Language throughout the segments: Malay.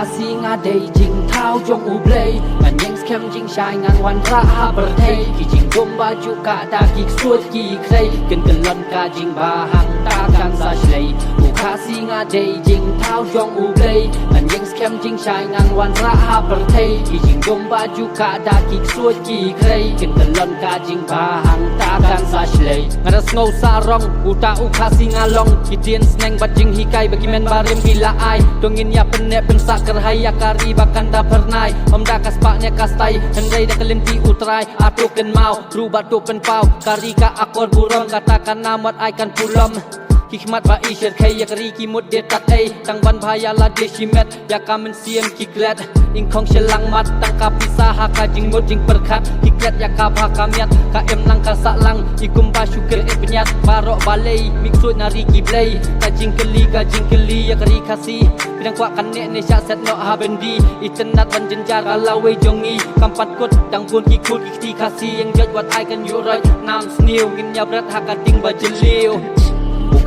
khasi ngadei jing thao jong u Blei ngan yang scam jing shai ngan wan ra ha berthei ki jing dom baju ka da ki suot ki krei ken kelon ka jing bahang ta kan sa shlei u khasi ngadei jing thao jong u Blei ngan yang scam jing shai ngan wan ra ha berthei ki jing dom baju ka da ki suot ki krei ken kelon ka jing bahang ta kan sa shlei ngaras ngau sarong uta u khasi ngalong ki tien sneng bat jing hikai bagi men barim bila ai dongin ya penek pensak kerhaya kari bahkan dah pernai om dah kaspaknya kastai hynrei dah kelenti utrai atuken mau rubah tu penpau kari ka akor burong katakan namat ai kan pulom hikmat ba isher khay yakri ki mut de tat ai tang ban phaya la de shimet ya kamen siam ki glad ing khong shelang mat tang ka pisa ha ka jing mut jing perkhat ki glad ya ka pha kamiat ka em lang ka sa lang ikum ba syukur e penyat baroh balei miksud nari ki Blei ka jing keli yakri khasi bidang kwak kan nek ne sya set no ha bendi itenat ban jenjar alawe jongi kampat kut tang pun ki kut ki ti khasi yang jat wat ai kan yu roi nam snew ngin ya brat ha ka ting ba jeleu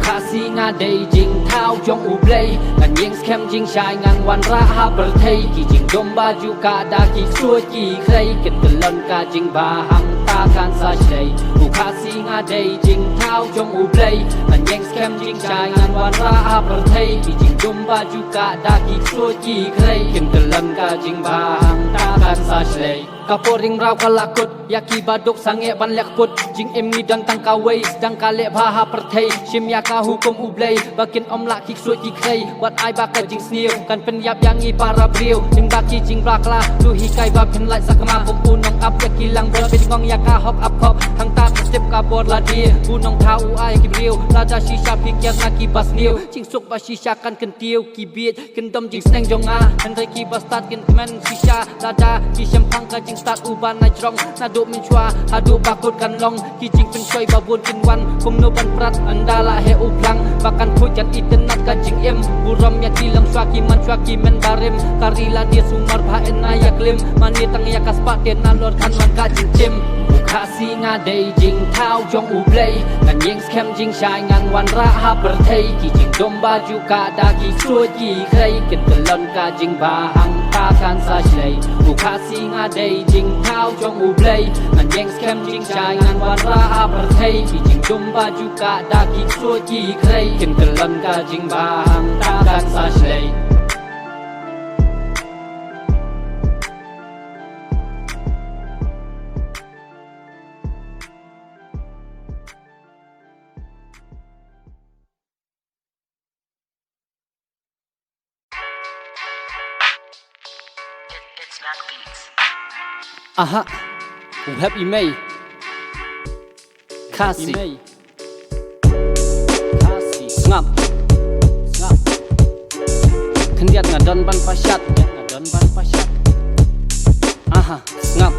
khasi ngadei jing thao jong u Blei ngan yang scam jing shai ngan wan ra ha berthei ki jing dom baju ka da ki suot ki krei ken kelon ka jing bahang ta kan sa shlei khasi ngadei jing thao jong u Blei ngan yang scam jing shai ngan wan ra ha berthei ki jing dom baju ka da ki suot ki krei ken kelon ka jing bahang ta kan sa shlei kaporing rau kalakut yaki baduk sange ban lek put jing em ni dan tang kawei dang kale bha perthei shim ya ka hukum u Blei bakin om la ki suot ki krei wat ai ba ka jing snew kan pen yap yang i para briu jing ba ki jing blakla tu hi kai ba pen lai sakma pum unong ap yaki lang ber pe ngong ya ka hop up khop thang ta step ka bor la di unong thau ai ki briu la da shisha pikir na ki bas new jing suk ba shisha kan ken tiu ki beat ken dom jing sneng jonga hynrei ki ba start ken men shisha la da ki shempang ka start uban na jrong na do min chua hadu bakut kan long ki jing pen choi babun kin wan kum no ban prat andala he u plang bakan pujan itenat ka jing em buram ya kilang chua ki men barim karila dia sumar bha en ya klim mani tang ya kaspa ten na lor kan man ka jing chem khasi ngadei jing thao jong u Blei ngan yang scam jing shai ngan wan ra ha berthei ki jing dom baju ka da ki suot ki krei ken kelon ka jing bahang ta kan sa shlei khasi ngadei jing thao jong u Blei ngan yang scam jing shai ngan wan ra ha berthei ki jing dom baju ka da ki suot ki krei ken kelon ka jing bahang ta kan sa shlei aha web email khasi ngap kendiat ngadon ban pasyat aha ngap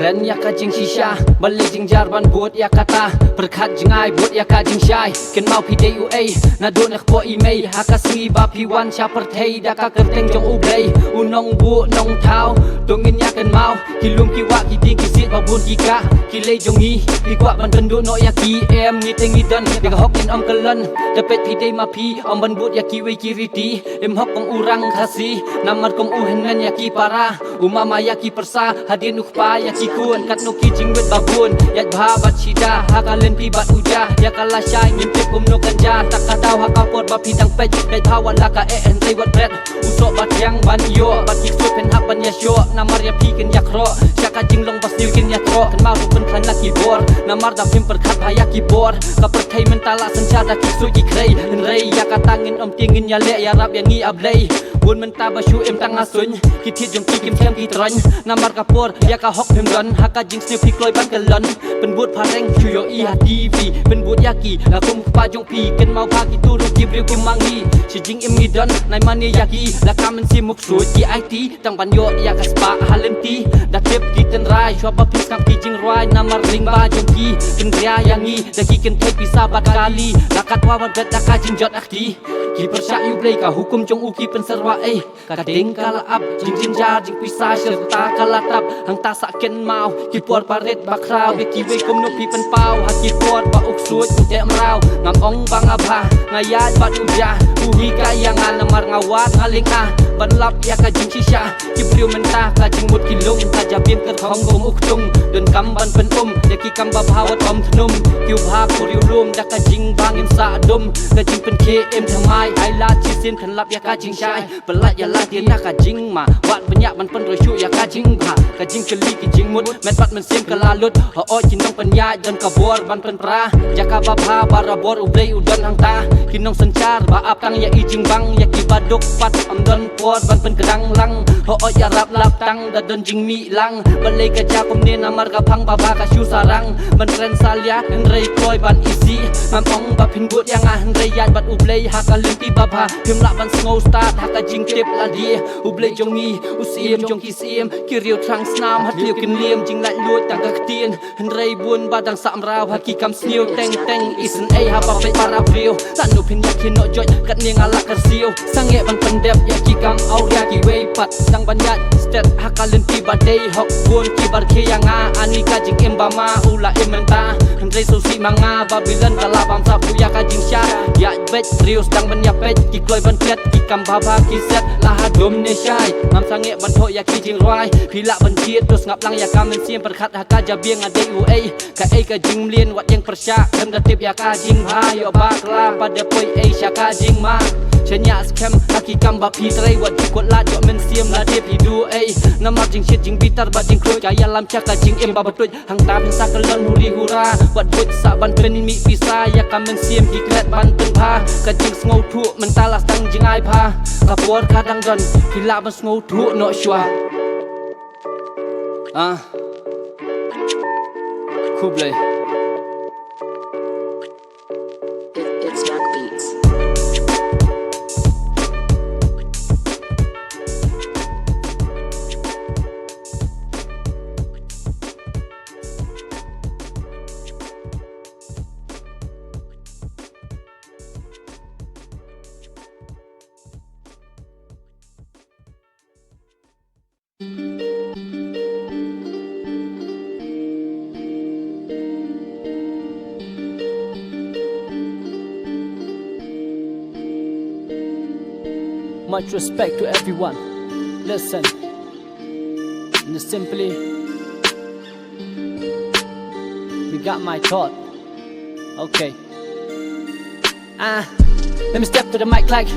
keren ya ka Jingshishsa balik jingjar ban buat ya kata berkat jengai buat ya ka jingshai ken mau pi dei u ai na do nak po email ha ka sngewbha pi wan cha perthei da ka kerteng jong u Blei unong bu nong thao dongin ya ken mau ki lum ki wa ki ding ki sit babun ki ka ki lei jongi ki kwa ban bendu no ya ki em ni teng ni dan de hok in om kelon de pet pi dei ma pi om ban but ya ki wei ki riti em hok kong urang khasi namar kong u henmen ya ki para umama ya ki persa hadin ukpa ya ki kun kat no ki jing wet babun ya bha bat chida ha ka len pi bat uja ya kala shai ngim pe kum no kanja tak ka daw ha ka pot ba pi tang pet dai bha wa la ka e en dei wat bret usok bat yang ban yo bat ki sut pen hak ban ya syo namar ya pi ken ya kro shaka jing long bas niu ken ya tro kan mau pen khan la ki bor namar da pim perkhat ha ya ki bor ka perthei mentala senjata ki su ki krei hynrei ya ka tangin om tingin ya le ya rap ya ngi ablei bun menta ba shu em tang asun ki thit jong ki kim them ki tron namar ka por ya ka hok pem ron ha ka jing snew pi kloi ban kelon pen but phareng chu yo i ha tv pen but ya ki la kum pa jong pi ken mau pha ki tu ru ki briu ki mangi si jing em ni don nai mani ya ki la kamen si muk su ki it tang ban yo ya ka spa halem ti da tep ki ten rai chwa ba pis kam ki jing roi namar ring ba jong ki ken ria yangi da ki ken thai pi sa bat kali la kat wa ban da ka jing jot akti ki persya yu Blei ka hukum jong u ki pen serwa ai ka ding kala ap jing jinjar jing pisa serta kala tap hang ta sa ken mau ki por paret ba kraw be ki we kum no pi pen pau ha ki por ba uk suot u te mrau ngam ong bang abha ngayat bat uja u hi ka yang namar ngawat ngaling บันลับยากะจิงชิชาจิบเรียวมันตากะจิงมุดกิลุงกะจะเบียนเกิดของกมอุกตุงเดินกำบันเป็นยากีกำบาภาวะทอมทนุมคิวพาคูริวรวมดักกะจิงบางอินสะดมกะจิงเป็นเคเอ็มทำไมไอลาชีเซียนขันลับยากะจิงชายเปลายาลาเตียนยากะจิงมาวัดบัญญัติมันเป็นรอยชูยากะจิงผากะจิงกะลีกะจิงมุดแม่ปัดมันเสียมกะลาลุดหอจินน้องปัญญาจนกะบัวบันเป็นปลายากะบาภาบาระบออุเบลอุดนหังตากินน้องสัญชาบาอับตังยาอีจิงบังยากีบาดุกปัดอำดนปวดบันเป็นกระดังลังหอยารับลับตังดะดนจิงมีลังบันเลยกะจากุมเนนamarกะพังบาบากะชูสารังบันเรนซาเลียhynreiคอยบันอีซีมันองบะพินบุดยังhynreiยาดบัดอุเบลฮักกะลิมตีบาภาพิมละบันสงสตาร์ฮักกะจิงเก็บละดีอุเบลจงงีอุเสียมจงกีเสียมกิเรียวทรังสนามฮัดเลียวกินเลียมจิงไล่ลวดตังกะเตียนhynreiบุญบาดังสามราวฮักกีกำสเนียวเต็งเต็งอีสันเอฮาบาเฟปาราเปรียวตันนุพินยาคินโนจอยกัดเนียงอาลักกะเซียวสังเงบันเป็นเด็บยากีกำเอายากีเวปัดสังบัญญัติสเตตฮักกะลิมตีบาเดย์ฮอกบุญกีบาร์เคยังอานิกะจิงเอ็มบามาอุลาเอ็มมันตาhynrei susi manga babilan kala bangsa puya ka jingsha ya bet rius dang ban ya pet ki kloi ban pet ki kam baba ki set lah dom ne shai ngam sange ban tho ya ki jing roi phila ban chiet terus ngap lang ya kam men siem perkhat ha ka ja bieng ade u ei ka ei ka jing lien wat yang persya kan datip ya ka jing ha yo ba kla pada poi ei sha ka jing ma Chenya scam aki kamba pitrai wat jikot la jo men siem la dia pidu ei namak jing shit jing bitar ba jing kroi kaya lam chaka jing em ba batut hang ta pen sa kalon huri hura wat but sa ban pen mi pisa ya kam men siem ki klet ban pen pha ka jing ngou thu men ta la sang jing ai pha ka por ka dang don pila ban ngou thu no shwa Blei It's Mac Beats. Much respect to everyone. Listen, and simply, we got my thought. Okay. Let me step to the mic like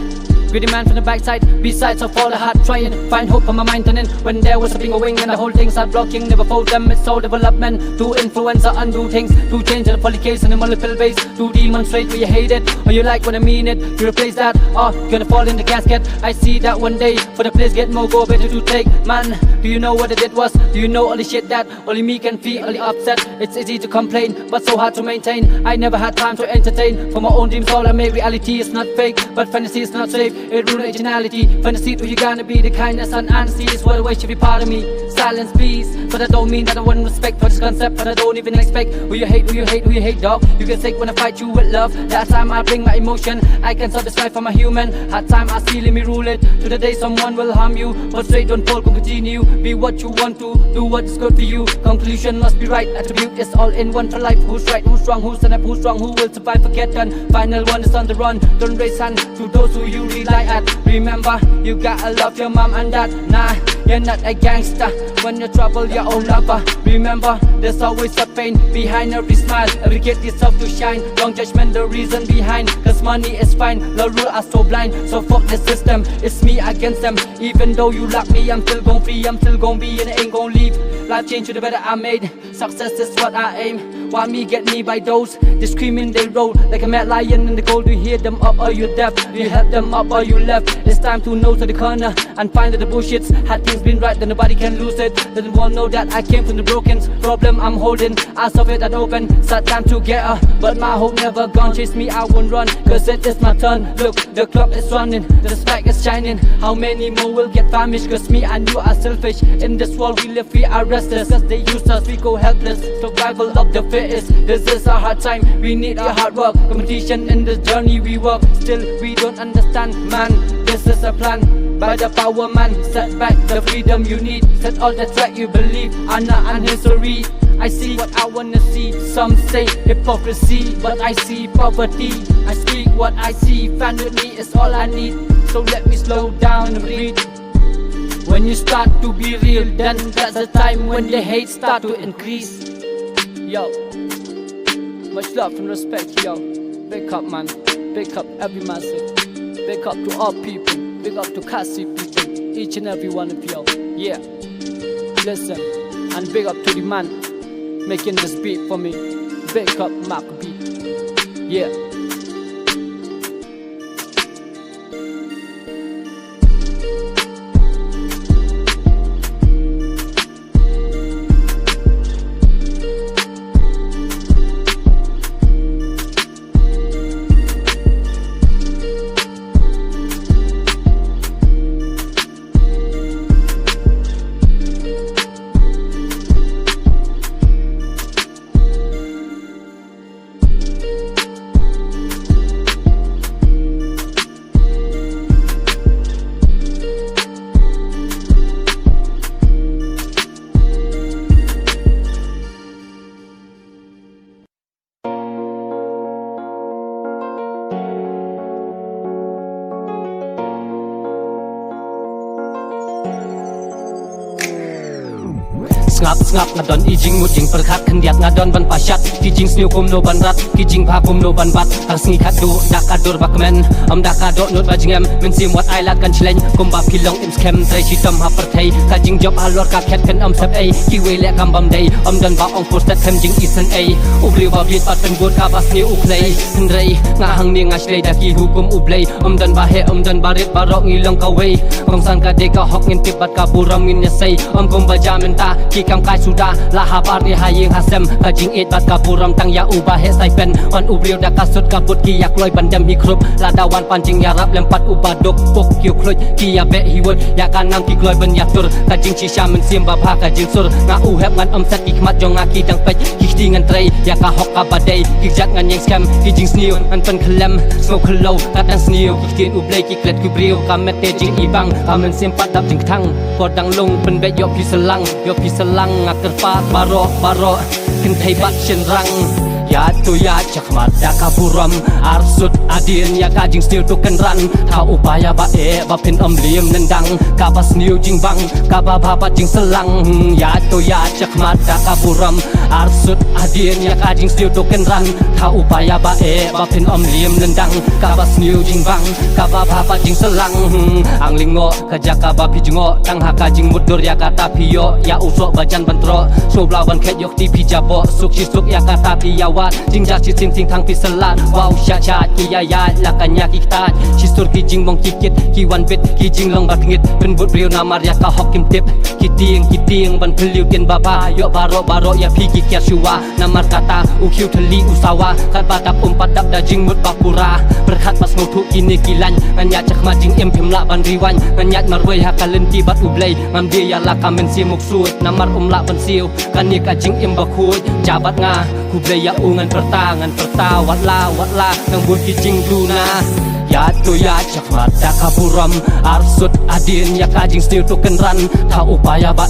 greedy man from the backside. Besides of all the hard trying, find hope on my mind turning. When there was a bling a wing and the whole thing start blocking. Never fold them, it's all development. To influence or undo things, to change the polycase in a multiple base. To demonstrate where you hate it or you like when I mean it. You replace that or gonna fall in the casket. I see that one day for the place get more go better to take. Man, do you know what I did was? Do you know all the shit that only me can feel only upset? It's easy to complain but so hard to maintain. I never had time to entertain. For my own dreams all I made reality is not fake, but fantasy is not safe. It ruins originality. Fantasy who you gonna be, the kindness and honesty is what always should be part of me. Silence please, but I don't mean that I want respect for this concept, but I don't even expect who you hate dog. You get sick when I fight you with love. That time I bring my emotion, I can solve this life for my human. Hard time I see, let me rule it. To the day someone will harm you, but straight don't fall, continue. Be what you want to, do what is good for you. Conclusion must be right, attribute is all in one for life. Who's right, who's wrong, who's up, who's strong, who will survive, forget done. Final one is on the run, don't raise hand to those who you rely at. Remember, you gotta love your mom and dad. Nah, you're not a gangster. When you're trouble, your own lover. Remember, there's always a pain behind every smile. Educate yourself to shine. Don't judgment the reason behind. Cause money is fine, the rules are so blind. So fuck the system, it's me against them. Even though you lock me, I'm still gon' free, I'm still gon' be and I ain't gon' leave. Life change to the better I made. Success is what I aim. Why me get me by those? They screaming, they roll like a mad lion in the cold. Do you hear them up or you deaf? Do you help them up or you left? It's time to know to the corner and find that the bullshits. Had things been right, then nobody can lose it. Doesn't want know that I came from the broken problem I'm holding. I solve it at open, start time together. But my hope never gone. Chase me, I won't run, cause it is my turn. Look, the clock is running, the spike is shining. How many more will get famished? Cause me and you are selfish. In this world we live, we are restless. Cause they use us, we go helpless. Survival of the fittest, this is a hard time. We need our hard work, competition in this journey we work. Still we don't understand, man, this is a plan. By the power man, set back the freedom you need. Set all the track you believe, honor and history. I see what I wanna see. Some say hypocrisy, but I see poverty. I speak what I see, fan with me is all I need. so let me slow down and breathe. When you start to be real, then that's the time when the hate start to increase. Yo, much love and respect, yo. Big up, man. Big up every massive. Big up to all people. Big up to khasi people. Each and every one of y'all. Yeah. Listen, and big up to the man making this beat for me. Big up Mark beat. Yeah. Ngap ngadon ijing mujing perkhat kendiat ngadon ban pasyat kijing sniu kum no ban rat kijing pha kum no ban bat hang sngi khadu dakadur bakmen dakado not bajingem min sim wat ai lat kan chleng kum ba pilong im scam trai chitom ha perthai ka jing job alor ka khet kan sap ai ki we le kam bam dei dan ba ong postat khem jing isen ai ubri ba bit pat pen bot ka bas ni uklei hynrei nga hang ni nga shlei da ki hukum ublei dan ba he dan ba ret baroh ngilong ka wei san ka de ka hok ngin tibat ka buram ngin sei kum ba jamin ta ki kam kai sudah laha parti haying hasem kajing it bat kapuram tang ya ubah he sai pen on ubriu dak kasut kabut ki yak loi bandam hi krup ladawan pancing yarap lempat ubah dok pok kiu kluj ki ya be hiwot ya kanam ki kloi ben yatur kajing shisha men sim babha kajing sur nga u hep ngan set ki khmat jong ki dang pech ki ti ngan trei ya ka hok ka badai ki jat ngan yang scam ki jing sniu an pen khlem smoke khlo kadang sniu ki tin ublei ki klet ku briu ka mete jing ibang amen sim pat dap jing thang podang lung pen be yo pi selang terpat baroh kentai bat cenrang ya tu ya cakmat daka buram arsut adin ya kajing stil tu kenran ta upaya ba pin liam nendang kabas niu jingbang kaba babat jing selang ya tu ya cakmat daka buram arsut adin ya kajing stil tu kenran ta upaya ba pin liam nendang kabas niu jingbang kaba babat jing selang anglingo kajaka ba pijngo tang hakajing mudur ya kata pio ya usok bajan bentro soblawan khet yok ti pijabo suk suk ya kata piawat jingjak chi sim ting thang pi salat wow sha cha ki ya ya lakanya ki tat chi sur ki jing mong ki kit ki wan bit ki jing long bat ngit pen but riu namar ya ka hok kim tip ki tieng ban phliu tien baba yo baroh ya pi ki kya shuwa namar kata u khiu thali usawa khat ba tap pat dap da jing mut bakura berkhat pas ngotu kini kilan anya chakma jing em phimla ban riwan anya marwei ha kalen ti bat ublei ngam dia ya la kamen si muksut namar la ban siu kan ni ka jing em bakhut jabat nga ku blei ya ungan pertangan pertawat la nang bun ki jing duna ya tu ya cakmat daka buram arsut adin ya kajing sniu tu kenran ta upaya ba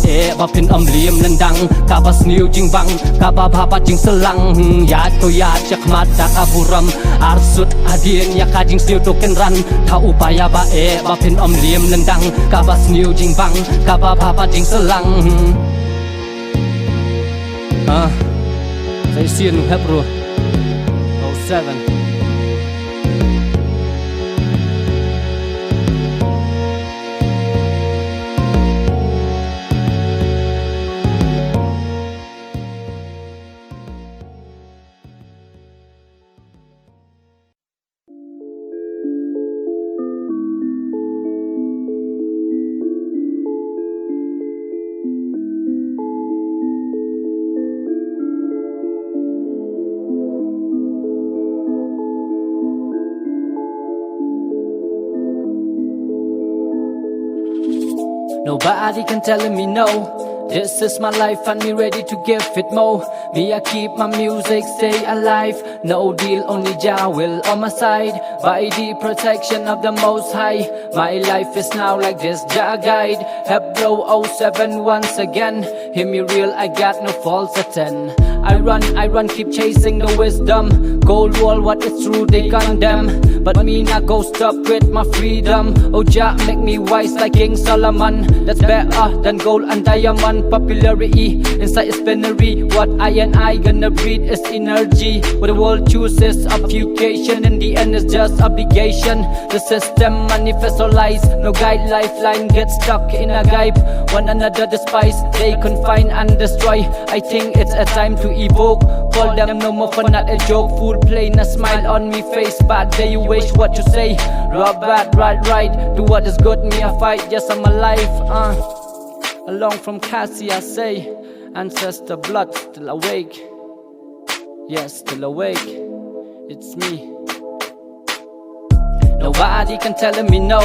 pin liam nendang kabas niu jingbang kaba babat jing selang ya tu ya cakmat daka buram arsut adin ya kajing sniu tu kenran ta upaya ba pin liam nendang kabas niu jingbang kaba babat jing selang saya sian hep bro 07 Nobody can tell me no. This is my life and me ready to give it more. Me I keep my music stay alive. No deal, only Jah will on my side. By the protection of the Most High, my life is now like this Jah guide. Have Blow 07 once again. Hear me real, I got no false attend. I run, keep chasing the wisdom. Cold wall, what is true, they condemn. But me not go stop with my freedom. Oh Jah, make me wise like King Solomon. That's better than gold and diamond. Popularity inside is binary. What I gonna breed is energy. What the world chooses, obfuscation. In the end, it's just obligation. The system manifests all lies. No guide, lifeline, get stuck in a guide. One another despise, they confine and destroy. I think it's a time to evoke. Call them no more for not a joke. Fool plain, a smile on me face. Bad day you wish what you say. Rob bad, right. Do what is good, me a fight. Yes, I'm alive. Along from khasi, I say. Ancestor blood still awake. Yes, still awake. It's me. Nobody can tell me no.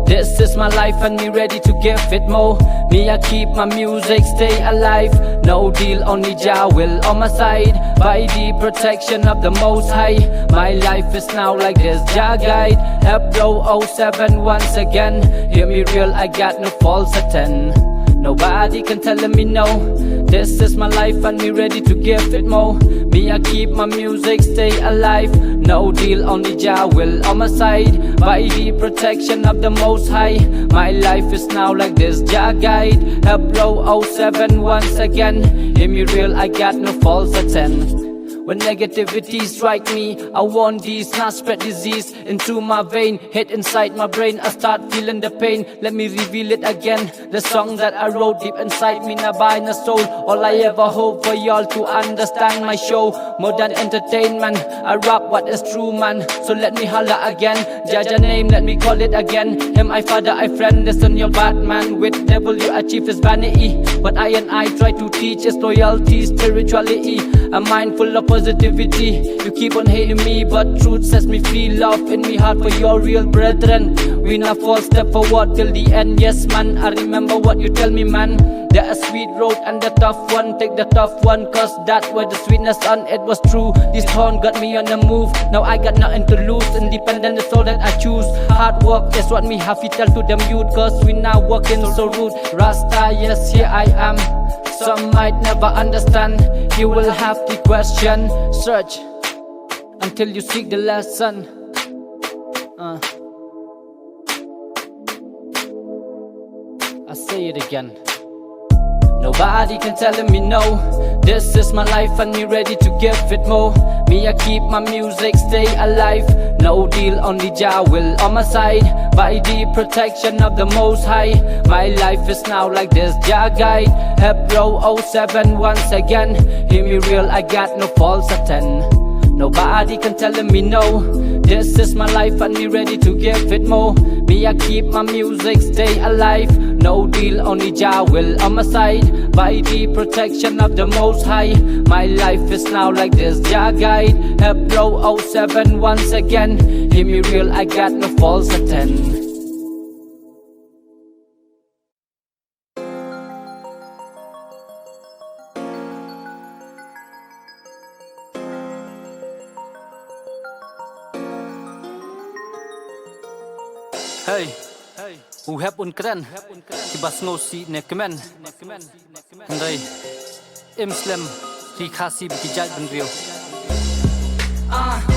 This is my life and me ready to give it more. Me I keep my music stay alive. No deal, only Jah will on my side. By the protection of the Most High, my life is now like this Jah guide. Help Blow 07 once again. Hear me real, I got no false attend. Nobody can tell me no. This is my life and me ready to give it more. Me I keep my music stay alive. No deal, only Jah will on my side. By the protection of the Most High, my life is now like this Jah guide. Help Blow 07 once again. Hear me real, I got no false attend. When negativity strike me, I want these not spread disease into my vein. Hit inside my brain, I start feeling the pain. Let me reveal it again. The song that I wrote deep inside me, na by na soul. All I ever hope for y'all to understand my show. More than entertainment, I rap what is true, man. So let me holla again. Jah name, let me call it again. Him I father, I friend, listen your bad man. With devil you achieve is vanity. What I try to teach is loyalty, spirituality. A mind full of positivity. You keep on hating me, but truth sets me free. Love in me heart for your real brethren. We not fall step forward till the end. Yes man, I remember what you tell me man. There a sweet road and the tough one. Take the tough one, cause that where the sweetness on it was true. This horn got me on the move. Now I got nothing to lose. Independent is all that I choose. Hard work is what me have to tell to them youth. Cause we now working so rude. Rasta, yes here I am. Some might never understand. You will have to question. Search until you seek the lesson. I say it again. Nobody can tell me no. This is my life and me ready to give it more. Me I keep my music stay alive. No deal, only Jah will on my side. By the protection of the Most High, my life is now like this Jah guide. Help Blow 07 once again. Hear me real, I got no false attend. Nobody can tell me no. This is my life and me ready to give it more. Me I keep my music stay alive. No deal, only Jah will on my side. By the protection of the Most High, my life is now like this Jah guide. Help Blow 07 once again. Hear me real, I got no false attend. Hey, who have unkren? Tiba sngewsih ne kemen. Hynrei, Muslim, khasi bikijat benrio.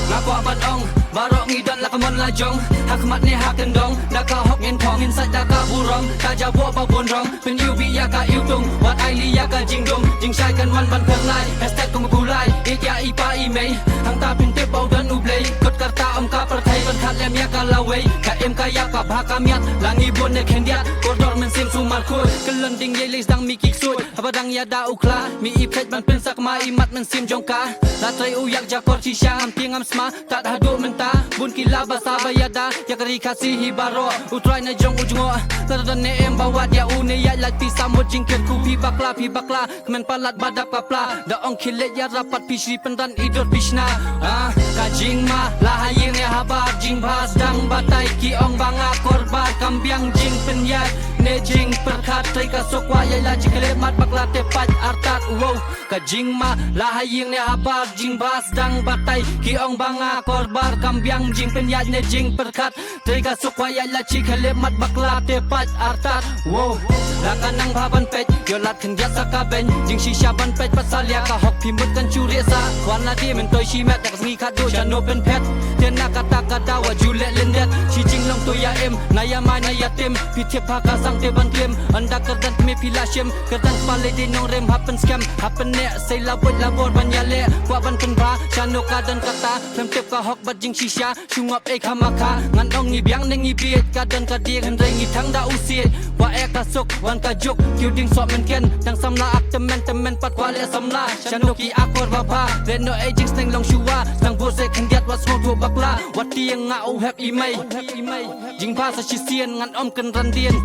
Ngakwa badong, baroh ngidon lakamon lajong. Hakmat ne hakendong, nakahok ngin thong inside daka burong. Kajawo ba bunrong, pen yubi yaka yutung. Wat ai li yaka jingdong, jingshai kan wan ban kerlai. Hashtag kumagulai, ikya ipa imei. Hang ta pintip bau dan Blei. Kot karta om ka perthai ban khat lem yaka lawei. Ka em ka yaka bhaka miat, langi bon ne khendiat. Kordor men sim sumar khul, kelending ye leis dang mi kiksut. Habadang yada ukla, mi iphet ban pensak ma imat men sim jongka. Latrai uyak jakor shisha am tiangam sma. Tak haduk menta, bun kila basa bayada. Yakari khasi baroh, utrai na jong ujungo. Tadon ne em bawa dia une ya lati samut jing Kyrkhu pi bakla. Kemen palat badak papla. Da ong kilet ya rapat pishri pendan idot bishna. Ka jingma lahayir ne habar jingbha sedang batai ki ong banga korban kambiang jing penyat. ne jing perkat trai ka sokwa yaila jikle mat bakla te pat artat wow ka jing ma la haying ne habak jing bas dang batai ki ong banga korbar kambyang jing penyat ne jing perkat trai ka sokwa yaila jikle mat bakla te pat artat wow la kanang baban pet yolat khen ya sakaben jingshisha ban pet pasal ya ka hok phimut kan churi sa kwan la di men toy shi mat dak ngi khat do chano pen pet ten na kata kata wa jule lendet chi jing long to ya em na ya mai na ya tem pi the pa ka sang te ban klem anda kerdan me pila shem kerdan pale de nong rem happen scam happen ne say la bot la bor ban ya le kwa ban pen ba chano ka dan kata them tep ka hok bat jingshisha shungap e khamaka ngan ong ngi byang ne ngi biet ka dan ka di hynrei ngi thang da usiet wa e ka sok wan ka juk kyu ding so men ken dang samla ak temen pat kwa le samla chano ki akor ba pa le no e jing steng long shuwa nang bo se khen get wa so do bakla wat tiang nga o hep i mai jing pa sa chi sien ngan om kan ran dien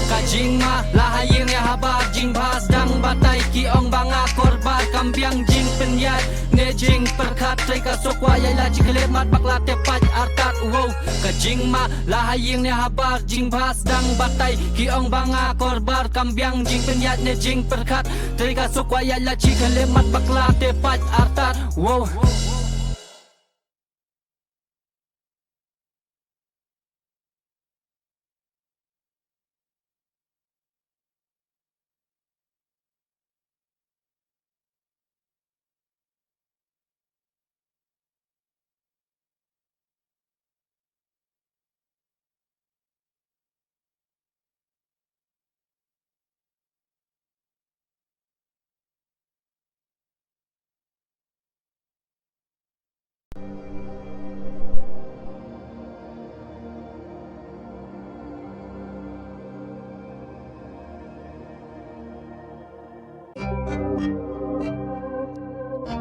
ka jing ma la haying ya habar jing bas dang batai ki ong banga korbar kambyang jing penyat ne jing perkat trai ka sokwa yaila jikle mat bakla te pat artat wow ka jing ma la haying ya habar jing bas dang batai ki ong banga korbar kambyang jing penyat ne jing perkat trai ka sokwa yaila jikle mat bakla te pat artat wow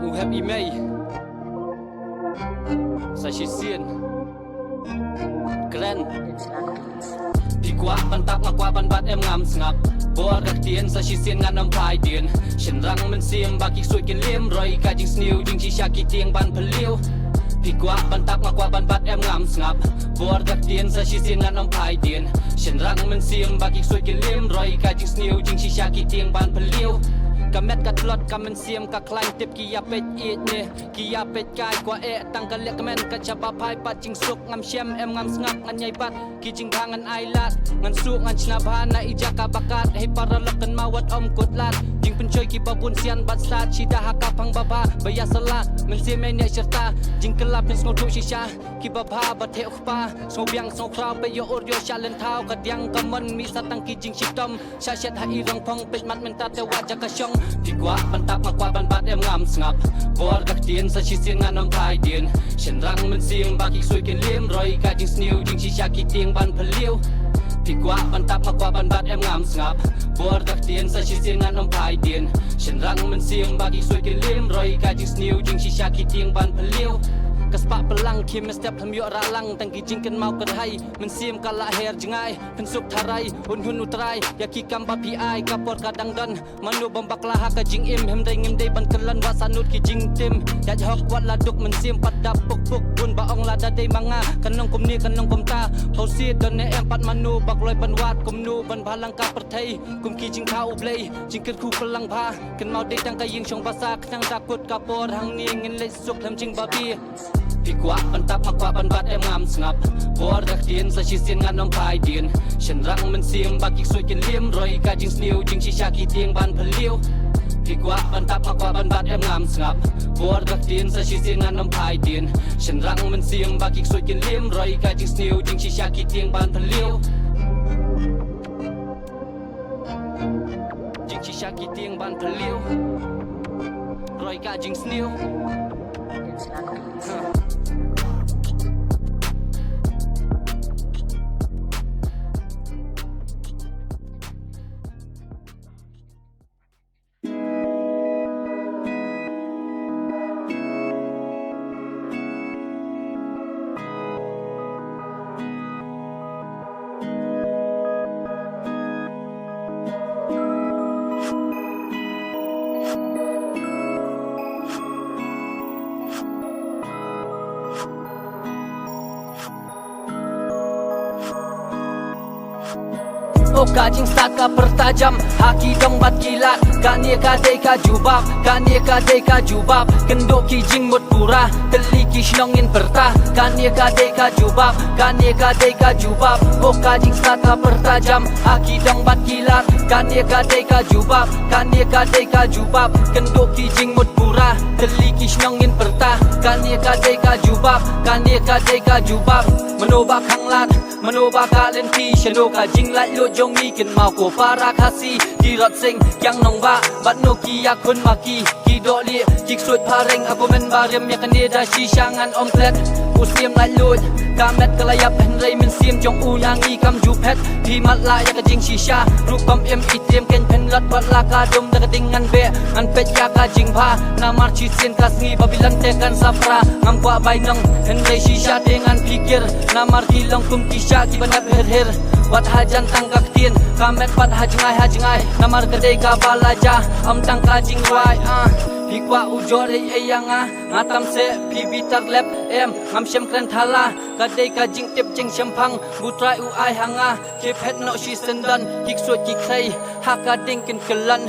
u hep i mai sa chi sien glen pi kwa ban tak ma kwa ban bat em ngam ngap bor dak tien sa chi sien ngan am pai dien shin rang men sim ba ki soi ken lem roi ka jing snew jing chi sha ki tieng ban phaliu pi kwa ban tak ma kwa ban bat em ngam ngap bor dak tien sa chi sien ngan am pai dien shin rang men sim ba ki soi ken lem roi ka jing snew jing chi sha ki tieng ban phaliu ka met ka tlot ka men sim ka klain tip ki ya pet it ne ki ya pet kai kwa e tang ka lek men ka chaba pai pat jing suk ngam shem em ngam ngap ngan nyai pat ki jing bangan ai lat ngan su ngan chnabha na ija ka bakat he paralakan mawat om kutlat jing pencoy ki babun sian bat slat chida haka pang baba baya sala men sim ne serta jing kelap men sngo shisha ki baba bat he khpa so byang so kra pe yo or yo chalen thau ka dyang ka man mi satang ki jing shitom sha shet ha i rong phong pet mat men ta te wa ja ka shong pi kwa ban tak ma kwa ban bat em ngam ngap bor dak tien sa chi sien ngan am pai dien shen rang men sim ba ki soi ken lem roi ka jing snew jing chi sha ki tieng ban phaliu pi kwa ban tak ma kwa ban bat em ngam ngap bor dak tien sa chi sien ngan am pai dien shen rang men sim ba ki soi ken lem roi ka jing snew jing chi sha ki tieng ban phaliu kaspa pelang kim step tham yo ralang tang ki jing ken mau kan hai men sim kala her jingai pen suk tharai hun utrai ya ki kam ba pi ai ka por ka dang dan manu bombak la ha ka jing im hem dai ngim dai ban kelan wa sanut ki jing tim ya hok wat la duk men sim pat dap puk puk bun ba ong la da dai manga kanong kum ni kanong kum ta ho si don ne em pat manu bak loi ban wat kum nu ban balang ka perthai kum ki jing khau blei jing Kyrkhu pelang pha kan mau dai tang ka ying chong basa knang da kut ka por hang ni ngin le suk tham jing ba bi pi kwa ban tak ma kwa ban bat em ngam ngap bor dak tien sa chi sien ngan am pai dien shen rang men sim ba ki soi ken lem roi ka jing snew jing chi sha ki tieng ban phaliu pi kwa ban tak ma kwa ban bat em ngam ngap bor dak tien sa chi sien ngan am pai dien shen rang men sim ba ki soi ken lem roi ka jing snew jing chi sha ki tieng ban phaliu jing chi sha ki tieng ban phaliu roi ka jing snew Oka jing start ka pertajam haki dong bat kilat kania ka dei ka jubab kania ka dei ka jubab kendok ki jing mut pura teli ki shnongin pertah kania ka dei ka jubab kania ka dei ka jubab oka jing start ka pertajam haki dong bat kilat kania ka dei ka jubab kania ka dei ka jubab kendok ki jing mut pura teli ki shnongin pertah kania ka dei ka jubab kania ka dei ka jubab menobak hanglat menobak kalenti shanoka jing lai lo jong mi kin mau ko para khasi ki rat sing yang nong ba bat no ki ya kun maki ki do li jik suit pareng aku men barem ya kan da shisha ngan omplet usiam lai lo kamet kelayap hynrei min sim jong u yang i kam ju phet pi mat la ya ka jingshisha ru kom em item ken pen lat bat la ka dum da tingan be an pet ya ka jingbha na mar chi sin kasngi babilan te kan safra ngam kwa bai nong hynrei shisha dengan pikir na mar ki long kum kisha ki banap her wat hajan tanggak tien kamet pat hajengai namar kedai ka balaja am tangka jingwai pikwa ujore eyanga ngatam se pibitar lep em ngam shem kran thala kadai ka jing tip jing shempang butrai u ai hanga ke phet no shi sendan hik so ki khai haka ding kin kelan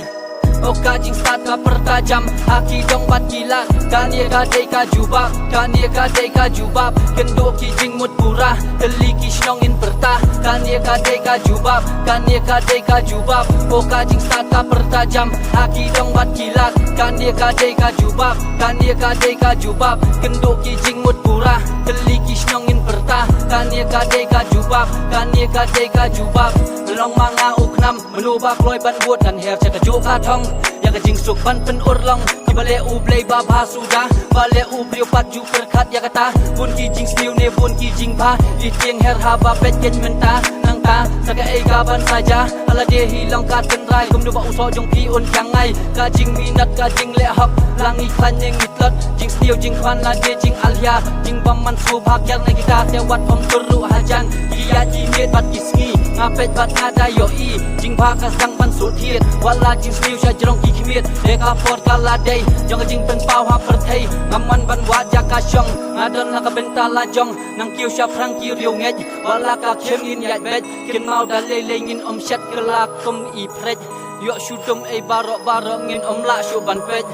Oka jing start ka pertajam haki dong bat kilat kania ka dei ka jubab kania ka dei ka jubab kendok ki jing mut pura teli ki shnongin pertah kania ka dei ka jubab kania ka dei ka jubab oka jing start ka pertajam haki dong bat kilat kania ka dei ka jubab kania ka dei ka jubab kendok ki jing mut pura teli ki shnongin pertah kania ka dei ka jubab kania ka dei ka jubab long manga uknam menubak loi ban buat dan her caka joka thong ya ka jing suk ban pen urlong ki bale u Blei ba bha sudah bale u brio pat ju perkhat ya kata bun ki jing sniu ne bun ki jing bha i tieng her ha ba pet ken menta nang ta saka e ka ban saja ala de hilang kat ken rai kum nu ba u so jong pi un kyang ngai ka jing minat ka jing le hap langi khan yeng mitlot jing sniu jing khan la de jing alia jing bam man su bhak yang ne kita te wat om turu hajan ya ji met bat ki sngi ngapet bat ada yo i jing bha ka sang ban su thiet wala jing sniu sha jrong ki khmiet e ka por ka la dei jong jing pen pau ha per thei ngaman ban wa ja ka shong adon la ka benta la jong nang kiu sha prang ki riu ngej wala ka khem in ya bet kin mau da le le ngin om shat kala kum i prej yo shudum e baroh ngin om la shu ban pej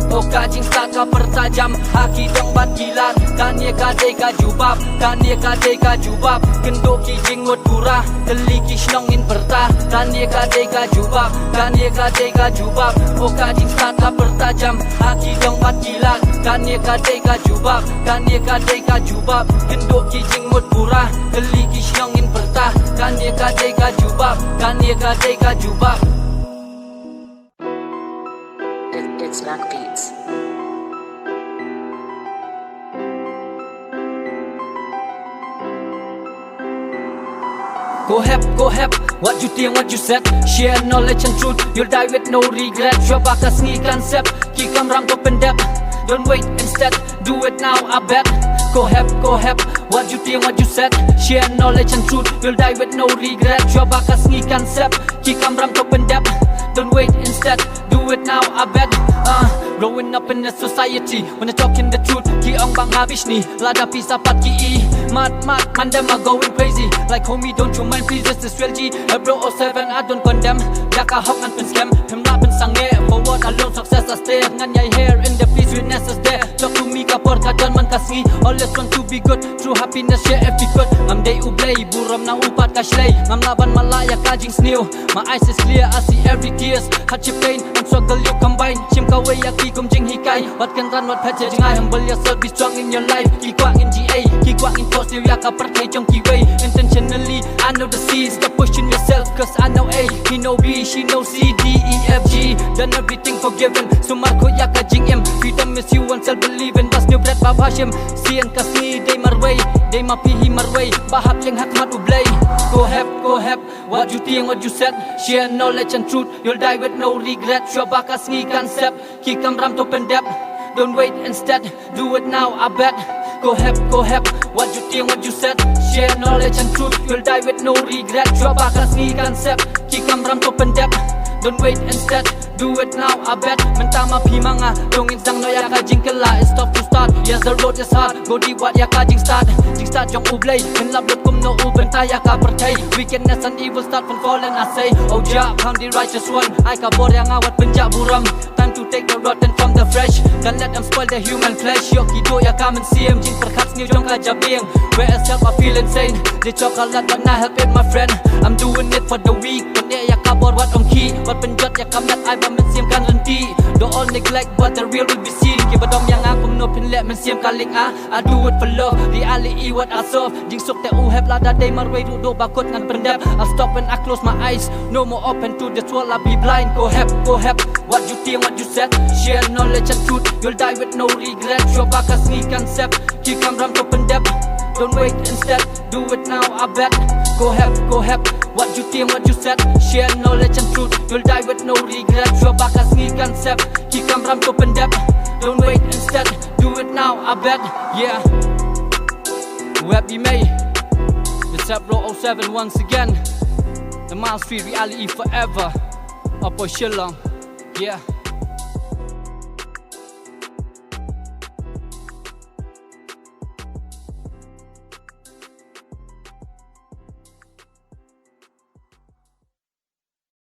Oka jing start ka pertajam haki dong bat kilat kania ka dei ka jubab kania ka dei ka jubab kendok ki jing mut pura teli ki shnongin pertah kania ka dei ka jubab kania ka dei ka jubab oka jing start ka pertajam haki dong bat kilat kania ka dei ka jubab kania ka dei ka jubab kendok ki jing mut pura teli ki shnongin pertah kania ka dei ka jubab kania ka dei ka jubab It's Mac Beats. Go hep, what you think, what you said. Share knowledge and truth, you'll die with no regret. Coba ka sngi concept, ki kam rang to pendep. Don't wait, instead, do it now, I bet. Go hep, what you think, what you said. Share knowledge and truth, you'll die with no regret. Coba ka sngi concept, ki kam rang to pendep. Don't wait, instead, do it now, I bet. Growing up in a society, when I talking the truth, ki ong bang habis ni, lada pisa pat ki i. Mad, man them are going crazy. Like homie, don't you mind, please, this is real G. Bro 07, I don't condemn. Yaka hok and pen scam, him rap and sange. Forward alone, success I stay. Ngan yai hair in the peace, witness is there. Talk to me, kapor ka don man kasngi. Always want to be good, true happiness, share every good. Ngam day u Blei, buram na upat ka shlei. Ngam laban malaya ka jing snew. My eyes is clear, I see every tears. Hardship, pain, and struggle you combine. Chim ka way yaki kum jing hikai. What can run, what patch jing I. Humble yourself, be strong in your life. Ki kwang in GA, ki kwang in positive yaka pertai jong ki way. Intentionally, I know the C's, stop pushing yourself. Cause I know A, he know B, she know C, D, E, F, G. Done everything forgiven. Sumar ko yaka jing M. Freedom is you and self-believing. Bas new bread bab Hashim. Sian kasni, day marway. Day mapihi marway. Bahap yang hakmat u Blei. Go hep, what you think, what you said. Share knowledge and truth, you'll die with no regret. Coba ka sngi concept, ki kam ram to pendep. Don't wait, instead, do it now, I bet. Go hep, what you think, what you said. Share knowledge and truth, you'll die with no regret. Coba ka sngi concept, ki kam ram to pendep. Don't wait, instead, do it now, I bet. Mentama pi manga, dongin sang no yaka jing kela. It's tough to start, yes the road is hard. Go deep what yaka jing start jong u Blei. Men lab lot kum no uben tayak apartheid. Wickedness and evil start from fallen I say. Oh Jah, count the righteous one. I kabor yang awat penjak buram. Time to take the rotten from the fresh. Can't let them spoil the human flesh. Yo kido ya come and see him. Jing perkat snew jong kajabing. Where else help I feel insane. The chocolate but not help it my friend. I'm doing it for the weak. Kanya ya kabor what on key. What penjat ya kam let I ba men sim kan renti. Don't all neglect but the real will be seen. Kibadom yang akum no pin let men sim kaling I do it for love. The ali what I serve. Jing sok te u have lada day marway do do bakot ngan pendep. I stop when I close my eyes. No more open to this world I be blind. Go help. What you think, what you said. Share knowledge and truth. You'll die with no regret. Sngewbha sneak concept. Keep ram to pendep. Don't wait instead. Do it now I bet. Go help. What you think, what you said. Share knowledge and truth. You'll die with no regret. Sngewbha sneak concept. Keep ram to pendep. Don't wait instead. Do it now I bet. Yeah. Happy May. It's up Bro 07 once again. The Miles Street reality forever. Up for Shillong. Yeah.